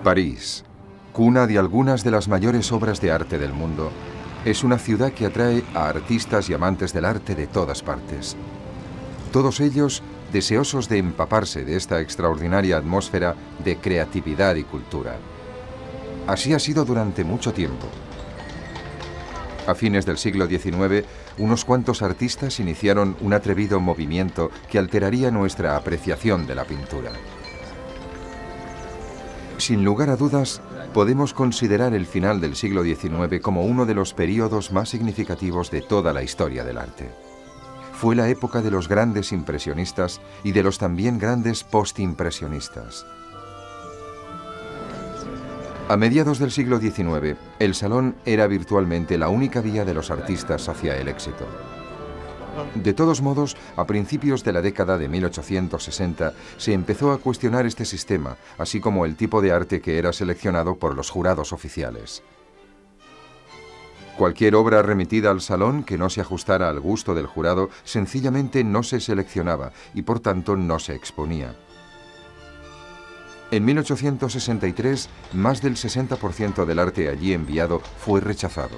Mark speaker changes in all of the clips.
Speaker 1: París, cuna de algunas de las mayores obras de arte del mundo, es una ciudad que atrae a artistas y amantes del arte de todas partes. Todos ellos deseosos de empaparse de esta extraordinaria atmósfera de creatividad y cultura. Así ha sido durante mucho tiempo. A fines del siglo XIX, unos cuantos artistas iniciaron un atrevido movimiento que alteraría nuestra apreciación de la pintura. Sin lugar a dudas, podemos considerar el final del siglo XIX como uno de los períodos más significativos de toda la historia del arte. Fue la época de los grandes impresionistas y de los también grandes postimpresionistas. A mediados del siglo XIX, el salón era virtualmente la única vía de los artistas hacia el éxito. De todos modos, a principios de la década de 1860 se empezó a cuestionar este sistema, así como el tipo de arte que era seleccionado por los jurados oficiales. Cualquier obra remitida al salón que no se ajustara al gusto del jurado sencillamente no se seleccionaba y por tanto no se exponía. En 1863, más del 60% del arte allí enviado fue rechazado.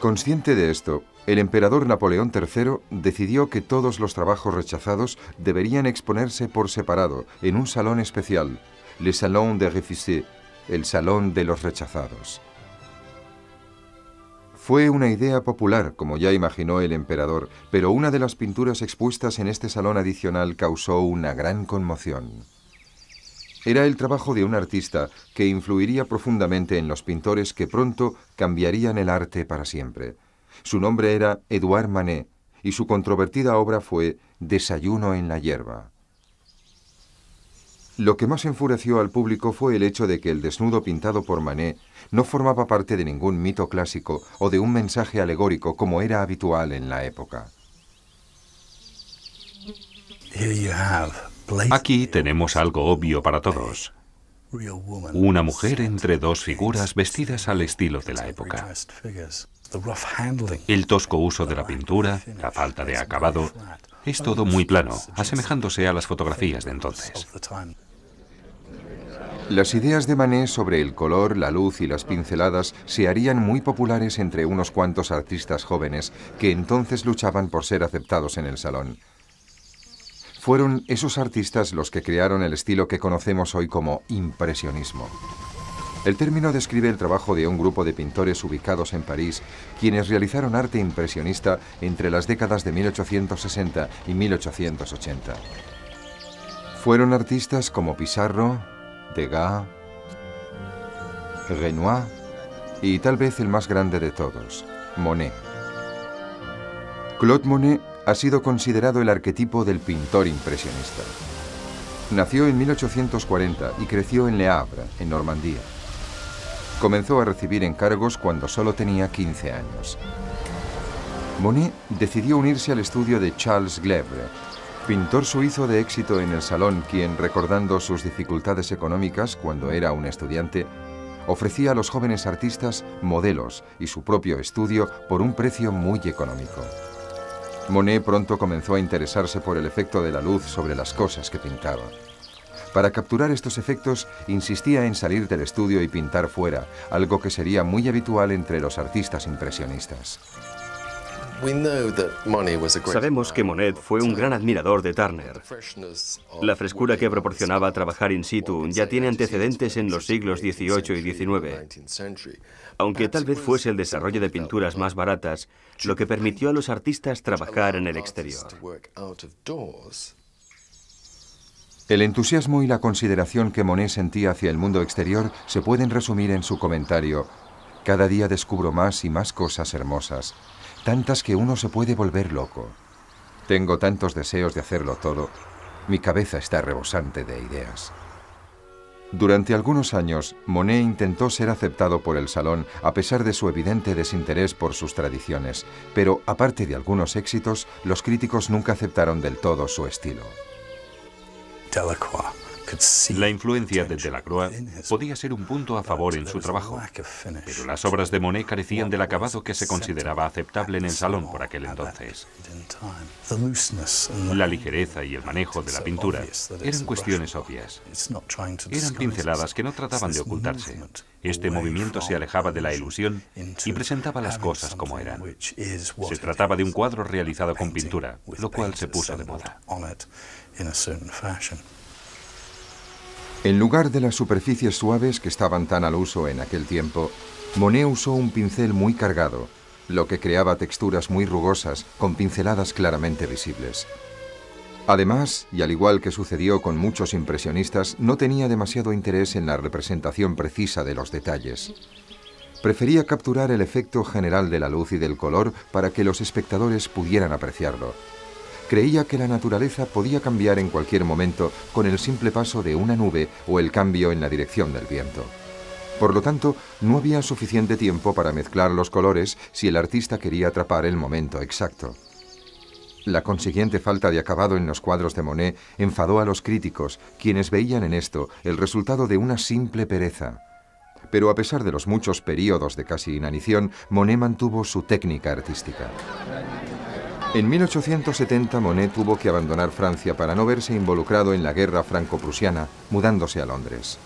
Speaker 1: Consciente de esto, el emperador Napoleón III decidió que todos los trabajos rechazados deberían exponerse por separado en un salón especial, le Salon des Refusés, el Salón de los Rechazados. Fue una idea popular, como ya imaginó el emperador, pero una de las pinturas expuestas en este salón adicional causó una gran conmoción. Era el trabajo de un artista que influiría profundamente en los pintores que pronto cambiarían el arte para siempre. Su nombre era Édouard Manet y su controvertida obra fue Desayuno en la hierba. Lo que más enfureció al público fue el hecho de que el desnudo pintado por Manet no formaba parte de ningún mito clásico o de un mensaje alegórico como era habitual en la época.
Speaker 2: Aquí tenemos algo obvio para todos. Una mujer entre dos figuras vestidas al estilo de la época. El tosco uso de la pintura, la falta de acabado, es todo muy plano, asemejándose a las fotografías de entonces.
Speaker 1: Las ideas de Manet sobre el color, la luz y las pinceladas se harían muy populares entre unos cuantos artistas jóvenes que entonces luchaban por ser aceptados en el salón. Fueron esos artistas los que crearon el estilo que conocemos hoy como impresionismo. El término describe el trabajo de un grupo de pintores ubicados en París, quienes realizaron arte impresionista entre las décadas de 1860 y 1880. Fueron artistas como Pissarro, Degas, Renoir y tal vez el más grande de todos, Monet. Claude Monet ha sido considerado el arquetipo del pintor impresionista. Nació en 1840 y creció en Le Havre, en Normandía. Comenzó a recibir encargos cuando solo tenía 15 años. Monet decidió unirse al estudio de Charles Gleyre, pintor suizo de éxito en el salón, quien, recordando sus dificultades económicas cuando era un estudiante, ofrecía a los jóvenes artistas modelos y su propio estudio por un precio muy económico. Monet pronto comenzó a interesarse por el efecto de la luz sobre las cosas que pintaba. Para capturar estos efectos, insistía en salir del estudio y pintar fuera, algo que sería muy habitual entre los artistas impresionistas.
Speaker 3: Sabemos que Monet fue un gran admirador de Turner. La frescura que proporcionaba trabajar in situ ya tiene antecedentes en los siglos XVIII y XIX, aunque tal vez fuese el desarrollo de pinturas más baratas lo que permitió a los artistas trabajar en el exterior.
Speaker 1: El entusiasmo y la consideración que Monet sentía hacia el mundo exterior se pueden resumir en su comentario: cada día descubro más y más cosas hermosas, tantas que uno se puede volver loco. Tengo tantos deseos de hacerlo todo. Mi cabeza está rebosante de ideas. Durante algunos años, Monet intentó ser aceptado por el salón a pesar de su evidente desinterés por sus tradiciones, pero aparte de algunos éxitos, los críticos nunca aceptaron del todo su estilo.
Speaker 2: La influencia de Delacroix podía ser un punto a favor en su trabajo, pero las obras de Monet carecían del acabado que se consideraba aceptable en el salón por aquel entonces. La ligereza y el manejo de la pintura eran cuestiones obvias. Eran pinceladas que no trataban de ocultarse. Este movimiento se alejaba de la ilusión y presentaba las cosas como eran. Se trataba de un cuadro realizado con pintura, lo cual se puso de moda.
Speaker 1: En lugar de las superficies suaves que estaban tan al uso en aquel tiempo, Monet usó un pincel muy cargado, lo que creaba texturas muy rugosas con pinceladas claramente visibles. Además, y al igual que sucedió con muchos impresionistas, no tenía demasiado interés en la representación precisa de los detalles. Prefería capturar el efecto general de la luz y del color para que los espectadores pudieran apreciarlo. Creía que la naturaleza podía cambiar en cualquier momento con el simple paso de una nube o el cambio en la dirección del viento. Por lo tanto, no había suficiente tiempo para mezclar los colores si el artista quería atrapar el momento exacto. La consiguiente falta de acabado en los cuadros de Monet enfadó a los críticos, quienes veían en esto el resultado de una simple pereza. Pero a pesar de los muchos períodos de casi inanición, Monet mantuvo su técnica artística. En 1870 Monet tuvo que abandonar Francia para no verse involucrado en la guerra franco-prusiana, mudándose a Londres.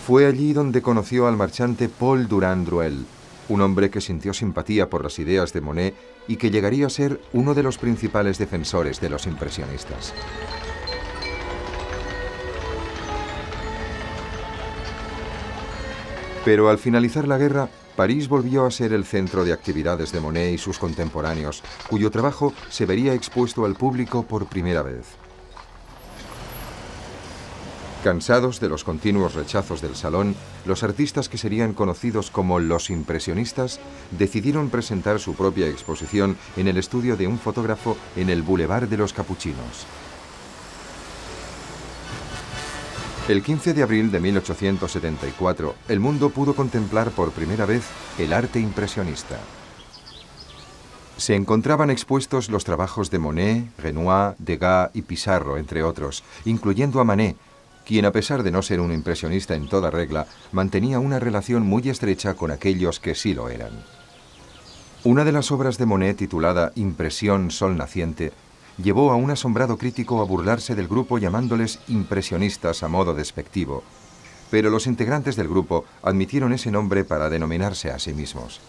Speaker 1: Fue allí donde conoció al marchante Paul Durand-Ruel, un hombre que sintió simpatía por las ideas de Monet y que llegaría a ser uno de los principales defensores de los impresionistas. Pero al finalizar la guerra, París volvió a ser el centro de actividades de Monet y sus contemporáneos, cuyo trabajo se vería expuesto al público por primera vez. Cansados de los continuos rechazos del salón, los artistas que serían conocidos como los impresionistas decidieron presentar su propia exposición en el estudio de un fotógrafo en el Boulevard de los Capuchinos. El 15 de abril de 1874, el mundo pudo contemplar por primera vez el arte impresionista. Se encontraban expuestos los trabajos de Monet, Renoir, Degas y Pissarro, entre otros, incluyendo a Manet, quien a pesar de no ser un impresionista en toda regla, mantenía una relación muy estrecha con aquellos que sí lo eran. Una de las obras de Monet, titulada Impresión Sol Naciente, llevó a un asombrado crítico a burlarse del grupo llamándoles impresionistas a modo despectivo, pero los integrantes del grupo admitieron ese nombre para denominarse a sí mismos.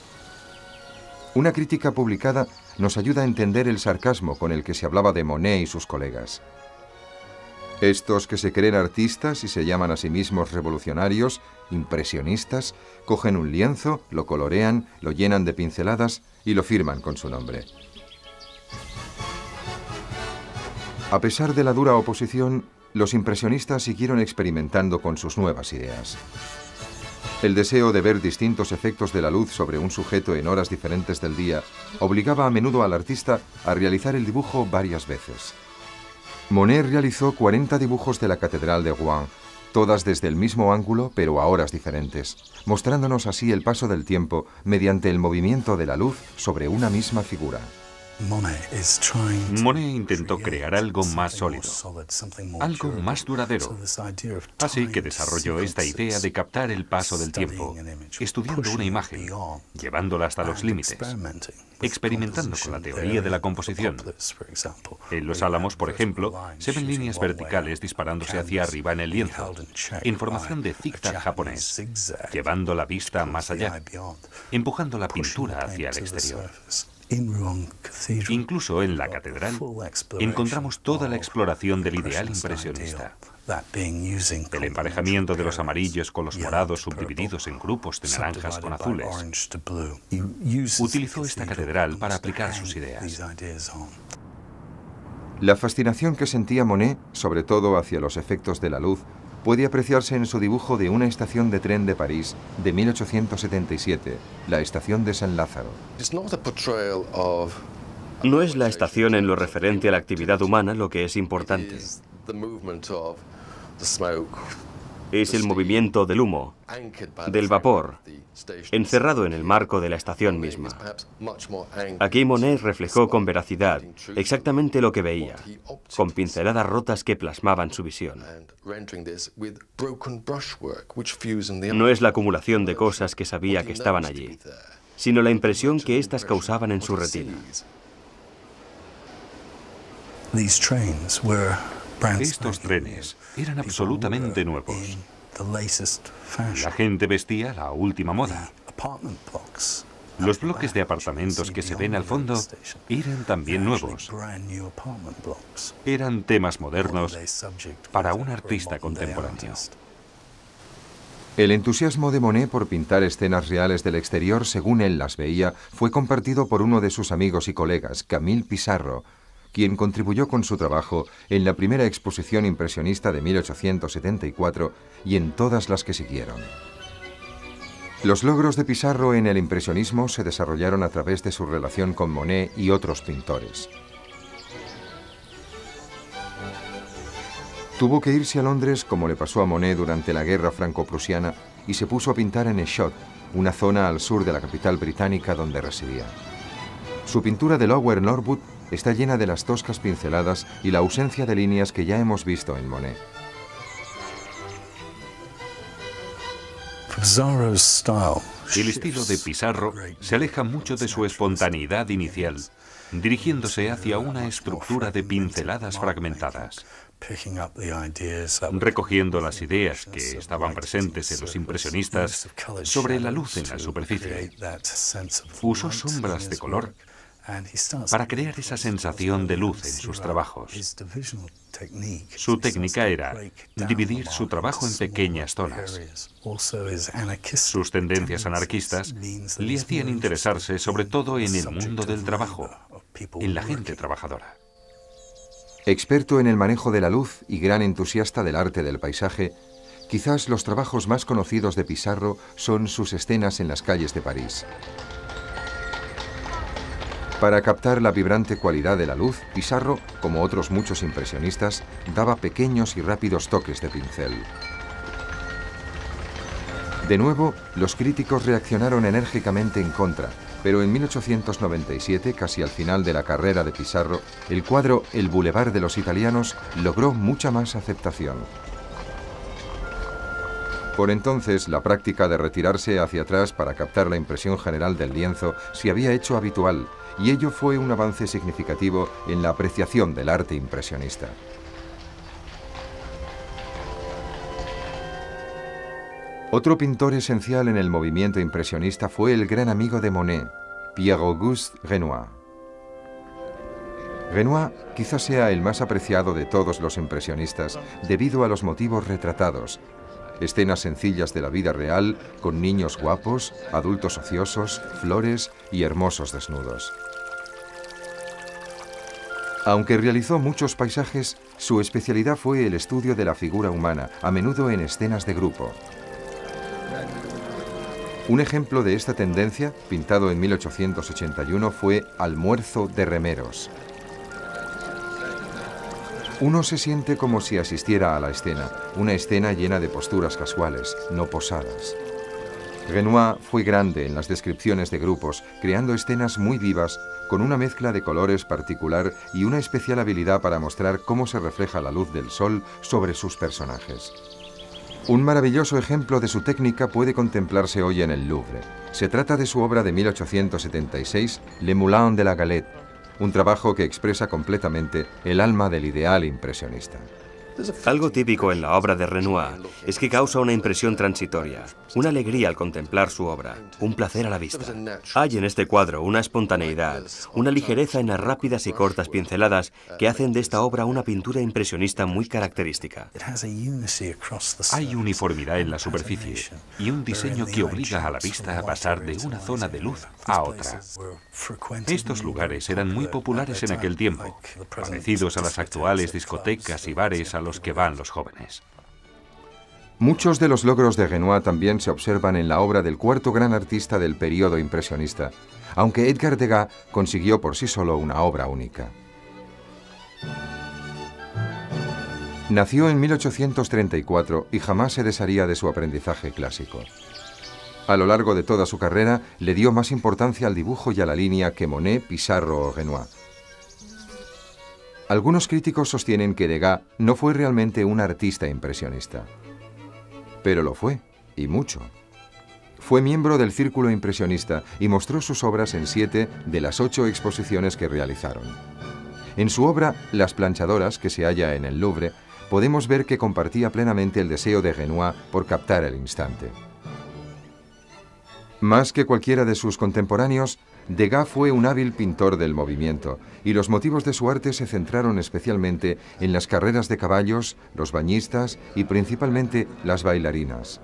Speaker 1: Una crítica publicada nos ayuda a entender el sarcasmo con el que se hablaba de Monet y sus colegas. Estos que se creen artistas y se llaman a sí mismos revolucionarios, impresionistas, cogen un lienzo, lo colorean, lo llenan de pinceladas y lo firman con su nombre. A pesar de la dura oposición, los impresionistas siguieron experimentando con sus nuevas ideas. El deseo de ver distintos efectos de la luz sobre un sujeto en horas diferentes del día obligaba a menudo al artista a realizar el dibujo varias veces. Monet realizó 40 dibujos de la Catedral de Rouen, todas desde el mismo ángulo pero a horas diferentes, mostrándonos así el paso del tiempo mediante el movimiento de la luz sobre una misma figura.
Speaker 2: Monet intentó crear algo más sólido, algo más duradero. Así que desarrolló esta idea de captar el paso del tiempo, estudiando una imagen, llevándola hasta los límites, experimentando con la teoría de la composición. En Los Álamos, por ejemplo, se ven líneas verticales disparándose hacia arriba en el lienzo, en formación de zig-zag japonés, llevando la vista más allá, empujando la pintura hacia el exterior. Incluso en la catedral encontramos toda la exploración del ideal impresionista. El emparejamiento de los amarillos con los morados subdivididos en grupos de naranjas con azules. Utilizó esta catedral para aplicar sus ideas.
Speaker 1: La fascinación que sentía Monet, sobre todo hacia los efectos de la luz, puede apreciarse en su dibujo de una estación de tren de París de 1877, la estación de San Lázaro.
Speaker 3: No es la estación en lo referente a la actividad humana lo que es importante. es el movimiento del humo, del vapor, encerrado en el marco de la estación misma. Aquí Monet reflejó con veracidad exactamente lo que veía, con pinceladas rotas que plasmaban su visión. No es la acumulación de cosas que sabía que estaban allí, sino la impresión que éstas causaban en su retina.
Speaker 2: Estos trenes eran absolutamente nuevos. La gente vestía la última moda. Los bloques de apartamentos que se ven al fondo eran también nuevos. Eran temas modernos para un artista contemporáneo.
Speaker 1: El entusiasmo de Monet por pintar escenas reales del exterior, según él las veía, fue compartido por uno de sus amigos y colegas, Camille Pissarro, quien contribuyó con su trabajo en la primera exposición impresionista de 1874 y en todas las que siguieron. Los logros de Pissarro en el impresionismo se desarrollaron a través de su relación con Monet y otros pintores. Tuvo que irse a Londres, como le pasó a Monet durante la guerra franco-prusiana, y se puso a pintar en Eschaut, una zona al sur de la capital británica donde residía. Su pintura de Lower Norwood está llena de las toscas pinceladas y la ausencia de líneas que ya hemos visto en Monet.
Speaker 2: El estilo de Pissarro se aleja mucho de su espontaneidad inicial, dirigiéndose hacia una estructura de pinceladas fragmentadas. Recogiendo las ideas que estaban presentes en los impresionistas sobre la luz en la superficie, usó sombras de color para crear esa sensación de luz en sus trabajos. Su técnica era dividir su trabajo en pequeñas zonas. Sus tendencias anarquistas le hacían interesarse sobre todo en el mundo del trabajo, en la gente trabajadora.
Speaker 1: Experto en el manejo de la luz y gran entusiasta del arte del paisaje, quizás los trabajos más conocidos de Pissarro son sus escenas en las calles de París. Para captar la vibrante cualidad de la luz, Pissarro, como otros muchos impresionistas, daba pequeños y rápidos toques de pincel. De nuevo, los críticos reaccionaron enérgicamente en contra, pero en 1897, casi al final de la carrera de Pissarro, el cuadro El Boulevard de los Italianos logró mucha más aceptación. Por entonces, la práctica de retirarse hacia atrás para captar la impresión general del lienzo se había hecho habitual, y ello fue un avance significativo en la apreciación del arte impresionista. Otro pintor esencial en el movimiento impresionista fue el gran amigo de Monet, Pierre-Auguste Renoir. Renoir quizás sea el más apreciado de todos los impresionistas debido a los motivos retratados: escenas sencillas de la vida real con niños guapos, adultos ociosos, flores y hermosos desnudos. Aunque realizó muchos paisajes, su especialidad fue el estudio de la figura humana, a menudo en escenas de grupo. Un ejemplo de esta tendencia, pintado en 1881, fue Almuerzo de remeros. Uno se siente como si asistiera a la escena, una escena llena de posturas casuales, no posadas. Renoir fue grande en las descripciones de grupos, creando escenas muy vivas, con una mezcla de colores particular y una especial habilidad para mostrar cómo se refleja la luz del sol sobre sus personajes. Un maravilloso ejemplo de su técnica puede contemplarse hoy en el Louvre. Se trata de su obra de 1876, Le Moulin de la Galette, un trabajo que expresa completamente el alma del ideal impresionista.
Speaker 3: Algo típico en la obra de Renoir es que causa una impresión transitoria, una alegría al contemplar su obra, un placer a la vista. Hay en este cuadro una espontaneidad, una ligereza en las rápidas y cortas pinceladas que hacen de esta obra una pintura impresionista muy característica.
Speaker 2: Hay uniformidad en la superficie y un diseño que obliga a la vista a pasar de una zona de luz a otra. Estos lugares eran muy populares en aquel tiempo, parecidos a las actuales discotecas y bares a los que van los jóvenes.
Speaker 1: Muchos de los logros de Renoir también se observan en la obra del cuarto gran artista del período impresionista, aunque Edgar Degas consiguió por sí solo una obra única. Nació en 1834 y jamás se desharía de su aprendizaje clásico. A lo largo de toda su carrera le dio más importancia al dibujo y a la línea que Monet, Pissarro o Renoir. Algunos críticos sostienen que Degas no fue realmente un artista impresionista. Pero lo fue, y mucho. Fue miembro del Círculo Impresionista y mostró sus obras en 7 de las 8 exposiciones que realizaron. En su obra Las planchadoras, que se halla en el Louvre, podemos ver que compartía plenamente el deseo de Renoir por captar el instante. Más que cualquiera de sus contemporáneos, Degas fue un hábil pintor del movimiento, y los motivos de su arte se centraron especialmente en las carreras de caballos, los bañistas y principalmente las bailarinas.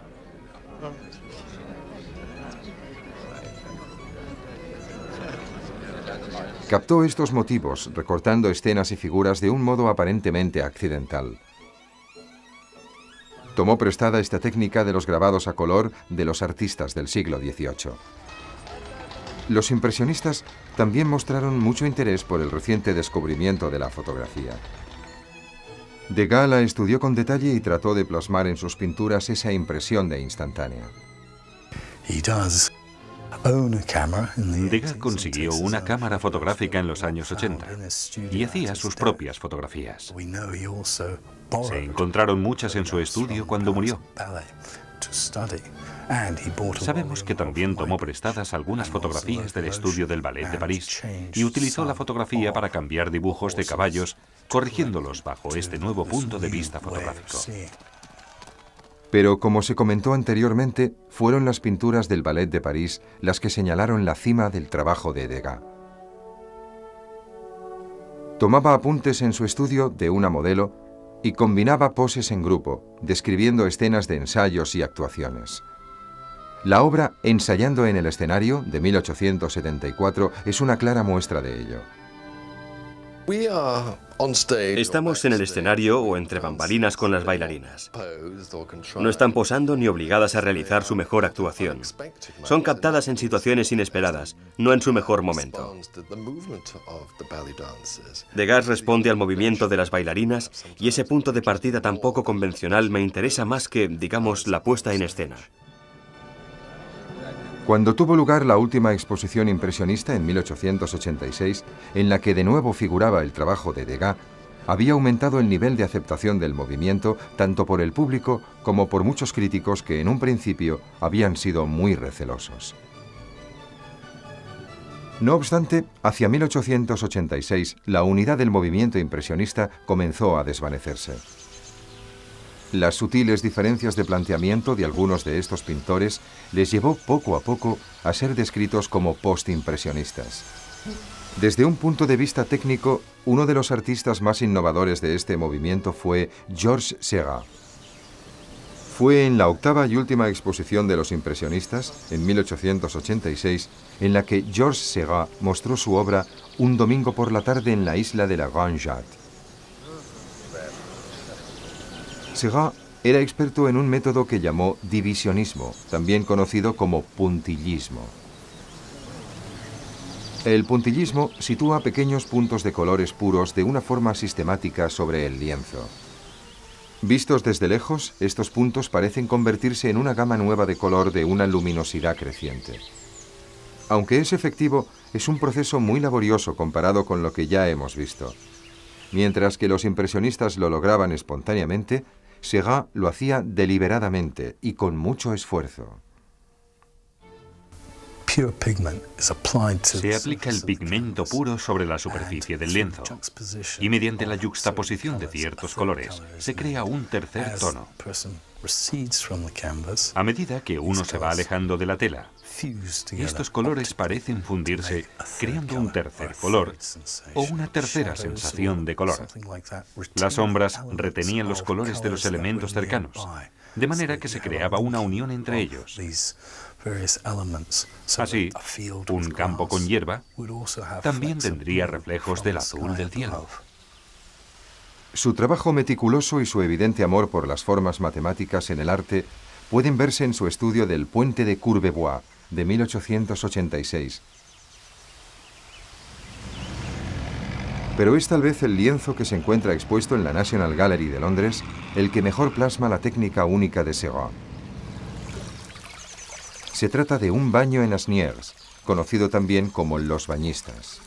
Speaker 1: Captó estos motivos, recortando escenas y figuras de un modo aparentemente accidental. Tomó prestada esta técnica de los grabados a color de los artistas del siglo XVIII. Los impresionistas también mostraron mucho interés por el reciente descubrimiento de la fotografía. Degas la estudió con detalle y trató de plasmar en sus pinturas esa impresión de instantánea.
Speaker 2: Degas consiguió una cámara fotográfica en los años 80 y hacía sus propias fotografías. Se encontraron muchas en su estudio cuando murió. Sabemos que también tomó prestadas algunas fotografías del estudio del Ballet de París y utilizó la fotografía para cambiar dibujos de caballos, corrigiéndolos bajo este nuevo punto de vista fotográfico.
Speaker 1: Pero, como se comentó anteriormente, fueron las pinturas del Ballet de París las que señalaron la cima del trabajo de Degas. Tomaba apuntes en su estudio de una modelo y combinaba poses en grupo, describiendo escenas de ensayos y actuaciones. La obra Ensayando en el escenario, de 1874, es una clara muestra de ello.
Speaker 3: Estamos en el escenario o entre bambalinas con las bailarinas. No están posando ni obligadas a realizar su mejor actuación. Son captadas en situaciones inesperadas, no en su mejor momento. Degas responde al movimiento de las bailarinas y ese punto de partida tan poco convencional me interesa más que, digamos, la puesta en escena.
Speaker 1: Cuando tuvo lugar la última exposición impresionista en 1886, en la que de nuevo figuraba el trabajo de Degas, había aumentado el nivel de aceptación del movimiento tanto por el público como por muchos críticos que en un principio habían sido muy recelosos. No obstante, hacia 1886, la unidad del movimiento impresionista comenzó a desvanecerse. Las sutiles diferencias de planteamiento de algunos de estos pintores les llevó poco a poco a ser descritos como postimpresionistas. Desde un punto de vista técnico, uno de los artistas más innovadores de este movimiento fue Georges Seurat. Fue en la octava y última exposición de los impresionistas, en 1886, en la que Georges Seurat mostró su obra Un domingo por la tarde en la isla de la Grande Jatte. Seurat era experto en un método que llamó divisionismo, también conocido como puntillismo. El puntillismo sitúa pequeños puntos de colores puros de una forma sistemática sobre el lienzo. Vistos desde lejos, estos puntos parecen convertirse en una gama nueva de color de una luminosidad creciente. Aunque es efectivo, es un proceso muy laborioso comparado con lo que ya hemos visto. Mientras que los impresionistas lo lograban espontáneamente, Seurat lo hacía deliberadamente y con mucho esfuerzo.
Speaker 2: Se aplica el pigmento puro sobre la superficie del lienzo y mediante la yuxtaposición de ciertos colores se crea un tercer tono. A medida que uno se va alejando de la tela, estos colores parecen fundirse creando un tercer color o una tercera sensación de color. Las sombras retenían los colores de los elementos cercanos, de manera que se creaba una unión entre ellos. Así, un campo con hierba también tendría reflejos del azul del cielo.
Speaker 1: Su trabajo meticuloso y su evidente amor por las formas matemáticas en el arte pueden verse en su estudio del Puente de Courbevoie, de 1886. pero es tal vez el lienzo que se encuentra expuesto en la National Gallery de Londres el que mejor plasma la técnica única de Seurat. Se trata de un baño en Asnières, conocido también como Los Bañistas.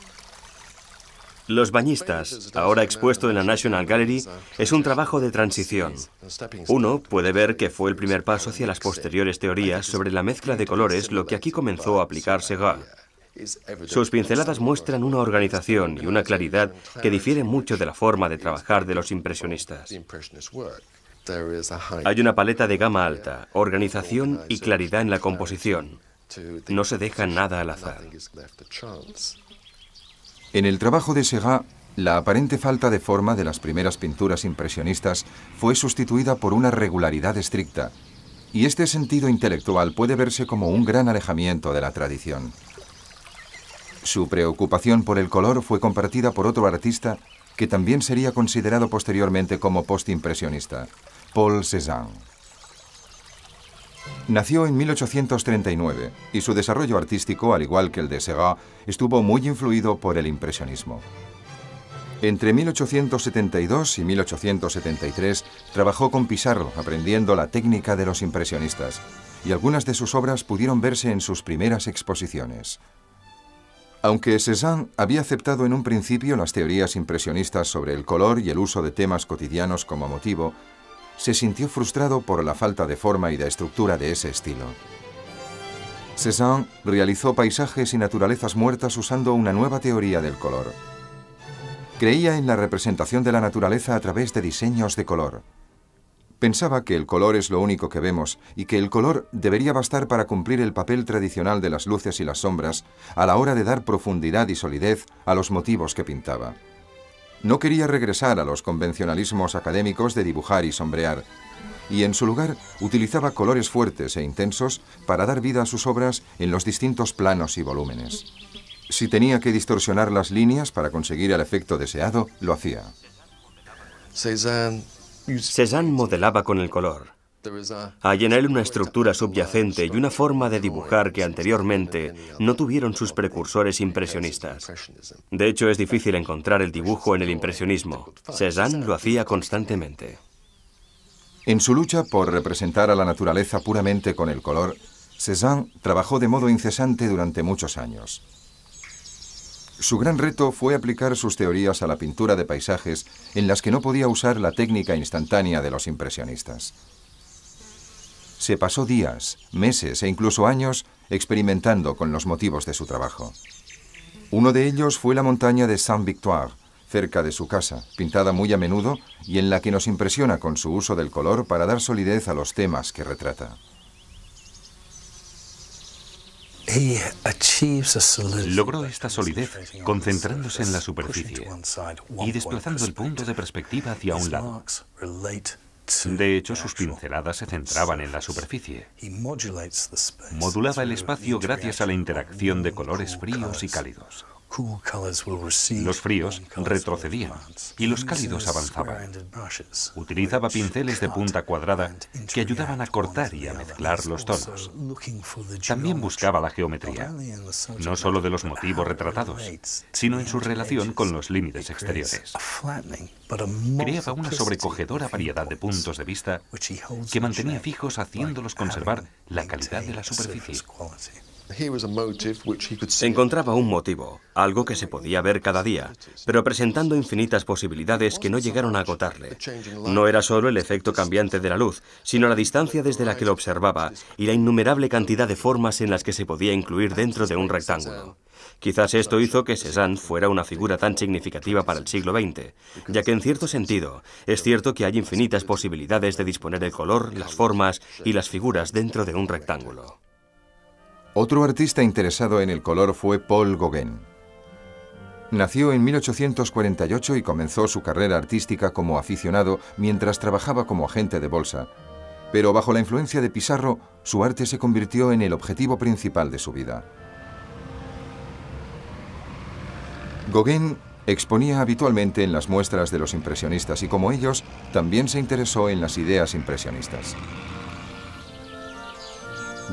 Speaker 3: Los Bañistas, ahora expuesto en la National Gallery, es un trabajo de transición. Uno puede ver que fue el primer paso hacia las posteriores teorías sobre la mezcla de colores, lo que aquí comenzó a aplicar Seurat. Sus pinceladas muestran una organización y una claridad que difieren mucho de la forma de trabajar de los impresionistas. Hay una paleta de gama alta, organización y claridad en la composición. No se deja nada al azar.
Speaker 1: En el trabajo de Seurat, la aparente falta de forma de las primeras pinturas impresionistas fue sustituida por una regularidad estricta, y este sentido intelectual puede verse como un gran alejamiento de la tradición. Su preocupación por el color fue compartida por otro artista que también sería considerado posteriormente como postimpresionista, Paul Cézanne. Nació en 1839 y su desarrollo artístico, al igual que el de Seurat, estuvo muy influido por el impresionismo. Entre 1872 y 1873 trabajó con Pissarro aprendiendo la técnica de los impresionistas, y algunas de sus obras pudieron verse en sus primeras exposiciones. Aunque Cézanne había aceptado en un principio las teorías impresionistas sobre el color y el uso de temas cotidianos como motivo, se sintió frustrado por la falta de forma y de estructura de ese estilo. Cézanne realizó paisajes y naturalezas muertas usando una nueva teoría del color. Creía en la representación de la naturaleza a través de diseños de color. Pensaba que el color es lo único que vemos y que el color debería bastar para cumplir el papel tradicional de las luces y las sombras a la hora de dar profundidad y solidez a los motivos que pintaba. No quería regresar a los convencionalismos académicos de dibujar y sombrear, y en su lugar utilizaba colores fuertes e intensos para dar vida a sus obras en los distintos planos y volúmenes. Si tenía que distorsionar las líneas para conseguir el efecto deseado, lo hacía.
Speaker 3: Cézanne modelaba con el color. Hay en él una estructura subyacente y una forma de dibujar que anteriormente no tuvieron sus precursores impresionistas. De hecho, es difícil encontrar el dibujo en el impresionismo. Cézanne lo hacía constantemente.
Speaker 1: En su lucha por representar a la naturaleza puramente con el color, Cézanne trabajó de modo incesante durante muchos años. Su gran reto fue aplicar sus teorías a la pintura de paisajes en las que no podía usar la técnica instantánea de los impresionistas. Se pasó días, meses e incluso años experimentando con los motivos de su trabajo. Uno de ellos fue la montaña de Saint-Victoire, cerca de su casa, pintada muy a menudo y en la que nos impresiona con su uso del color para dar solidez a los temas que retrata.
Speaker 2: Logró esta solidez concentrándose en la superficie y desplazando el punto de perspectiva hacia un lado. De hecho, sus pinceladas se centraban en la superficie. Modulaba el espacio gracias a la interacción de colores fríos y cálidos. Los fríos retrocedían y los cálidos avanzaban. Utilizaba pinceles de punta cuadrada que ayudaban a cortar y a mezclar los tonos. También buscaba la geometría, no solo de los motivos retratados, sino en su relación con los límites exteriores. Creaba una sobrecogedora variedad de puntos de vista que mantenía fijos, haciéndolos conservar la calidad de la superficie.
Speaker 3: Encontraba un motivo, algo que se podía ver cada día, pero presentando infinitas posibilidades que no llegaron a agotarle. No era solo el efecto cambiante de la luz, sino la distancia desde la que lo observaba y la innumerable cantidad de formas en las que se podía incluir dentro de un rectángulo. Quizás esto hizo que Cézanne fuera una figura tan significativa para el siglo XX, ya que en cierto sentido es cierto que hay infinitas posibilidades de disponer el color, las formas y las figuras dentro de un rectángulo.
Speaker 1: Otro artista interesado en el color fue Paul Gauguin. Nació en 1848 y comenzó su carrera artística como aficionado mientras trabajaba como agente de bolsa, pero bajo la influencia de Pissarro, su arte se convirtió en el objetivo principal de su vida. Gauguin exponía habitualmente en las muestras de los impresionistas y, como ellos, también se interesó en las ideas impresionistas.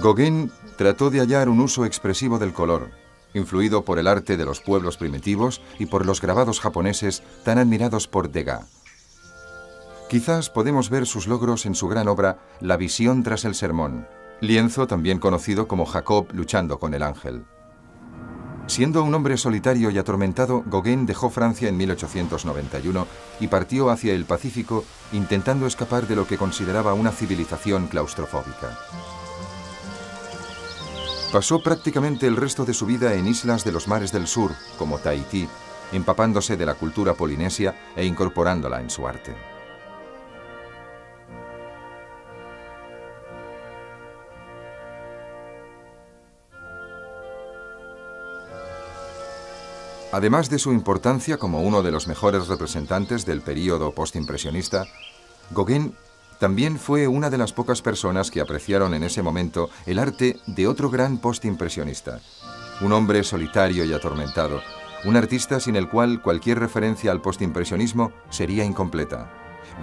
Speaker 1: Gauguin trató de hallar un uso expresivo del color, influido por el arte de los pueblos primitivos y por los grabados japoneses tan admirados por Degas. Quizás podemos ver sus logros en su gran obra La visión tras el sermón, lienzo también conocido como Jacob luchando con el ángel. Siendo un hombre solitario y atormentado, Gauguin dejó Francia en 1891 y partió hacia el Pacífico intentando escapar de lo que consideraba una civilización claustrofóbica. Pasó prácticamente el resto de su vida en islas de los mares del sur, como Tahití, empapándose de la cultura polinesia e incorporándola en su arte. Además de su importancia como uno de los mejores representantes del período postimpresionista, Gauguin también fue una de las pocas personas que apreciaron en ese momento el arte de otro gran postimpresionista, un hombre solitario y atormentado, un artista sin el cual cualquier referencia al postimpresionismo sería incompleta,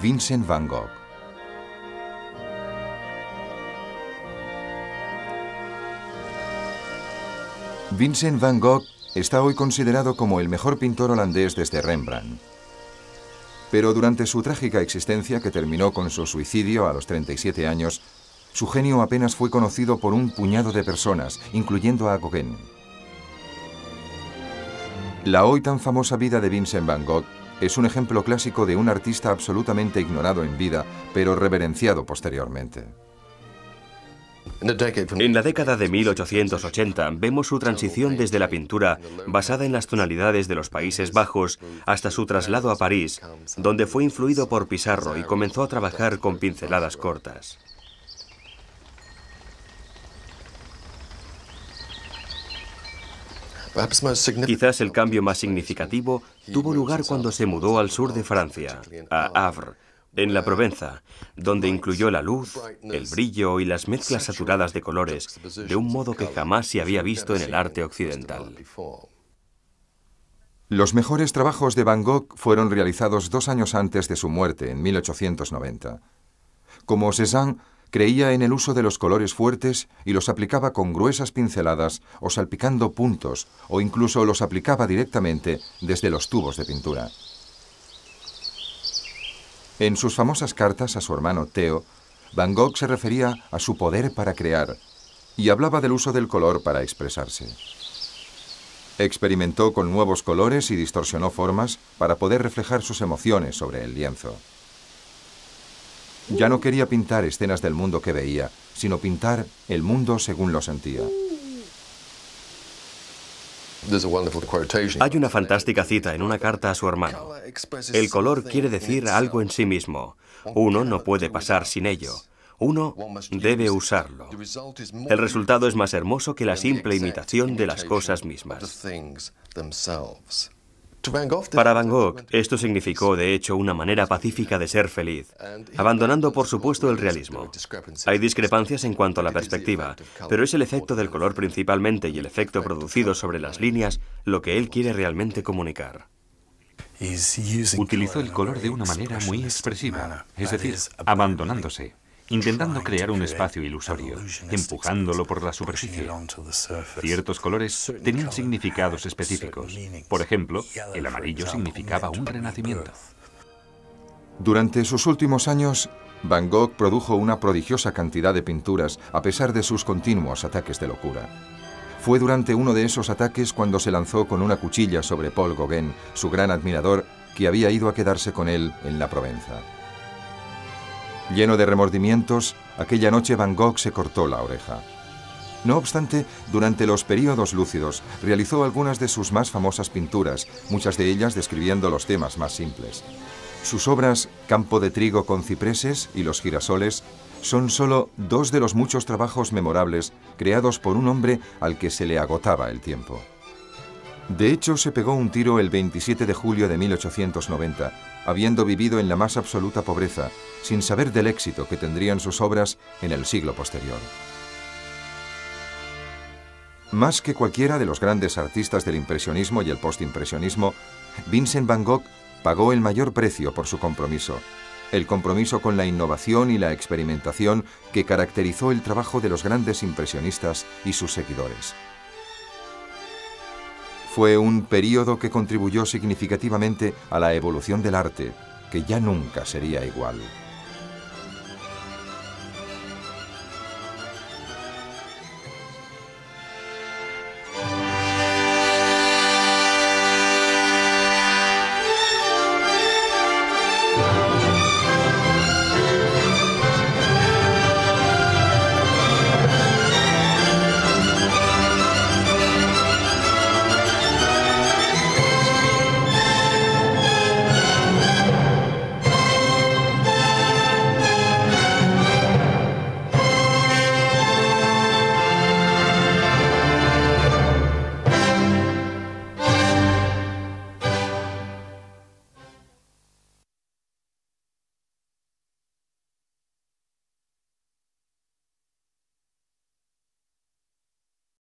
Speaker 1: Vincent van Gogh. Vincent van Gogh está hoy considerado como el mejor pintor holandés desde Rembrandt. Pero durante su trágica existencia, que terminó con su suicidio a los 37 años, su genio apenas fue conocido por un puñado de personas, incluyendo a Gauguin. La hoy tan famosa vida de Vincent van Gogh es un ejemplo clásico de un artista absolutamente ignorado en vida, pero reverenciado posteriormente.
Speaker 3: En la década de 1880 vemos su transición desde la pintura basada en las tonalidades de los Países Bajos hasta su traslado a París, donde fue influido por Pissarro y comenzó a trabajar con pinceladas cortas. Quizás el cambio más significativo tuvo lugar cuando se mudó al sur de Francia, a Havre, en la Provenza, donde incluyó la luz, el brillo y las mezclas saturadas de colores de un modo que jamás se había visto en el arte occidental.
Speaker 1: Los mejores trabajos de Van Gogh fueron realizados 2 años antes de su muerte, en 1890. Como Cézanne, creía en el uso de los colores fuertes y los aplicaba con gruesas pinceladas o salpicando puntos, o incluso los aplicaba directamente desde los tubos de pintura. En sus famosas cartas a su hermano Theo, Van Gogh se refería a su poder para crear y hablaba del uso del color para expresarse. Experimentó con nuevos colores y distorsionó formas para poder reflejar sus emociones sobre el lienzo. Ya no quería pintar escenas del mundo que veía, sino pintar el mundo según lo sentía.
Speaker 3: Hay una fantástica cita en una carta a su hermano. El color quiere decir algo en sí mismo. Uno no puede pasar sin ello. Uno debe usarlo. El resultado es más hermoso que la simple imitación de las cosas mismas. Para Van Gogh, esto significó, de hecho, una manera pacífica de ser feliz, abandonando, por supuesto, el realismo. Hay discrepancias en cuanto a la perspectiva, pero es el efecto del color principalmente y el efecto producido sobre las líneas lo que él quiere realmente comunicar.
Speaker 2: Utilizó el color de una manera muy expresiva, es decir, abandonándose, intentando crear un espacio ilusorio, empujándolo por la superficie. Ciertos colores tenían significados específicos. Por ejemplo, el amarillo significaba un renacimiento.
Speaker 1: Durante sus últimos años, Van Gogh produjo una prodigiosa cantidad de pinturas a pesar de sus continuos ataques de locura. Fue durante uno de esos ataques cuando se lanzó con una cuchilla sobre Paul Gauguin, su gran admirador, que había ido a quedarse con él en la Provenza. Lleno de remordimientos, aquella noche Van Gogh se cortó la oreja. No obstante, durante los períodos lúcidos, realizó algunas de sus más famosas pinturas, muchas de ellas describiendo los temas más simples. Sus obras Campo de trigo con cipreses y Los girasoles son solo 2 de los muchos trabajos memorables creados por un hombre al que se le agotaba el tiempo. De hecho, se pegó un tiro el 27 de julio de 1890, habiendo vivido en la más absoluta pobreza, sin saber del éxito que tendrían sus obras en el siglo posterior. Más que cualquiera de los grandes artistas del impresionismo y el postimpresionismo, Vincent van Gogh pagó el mayor precio por su compromiso, el compromiso con la innovación y la experimentación que caracterizó el trabajo de los grandes impresionistas y sus seguidores. Fue un período que contribuyó significativamente a la evolución del arte, que ya nunca sería igual.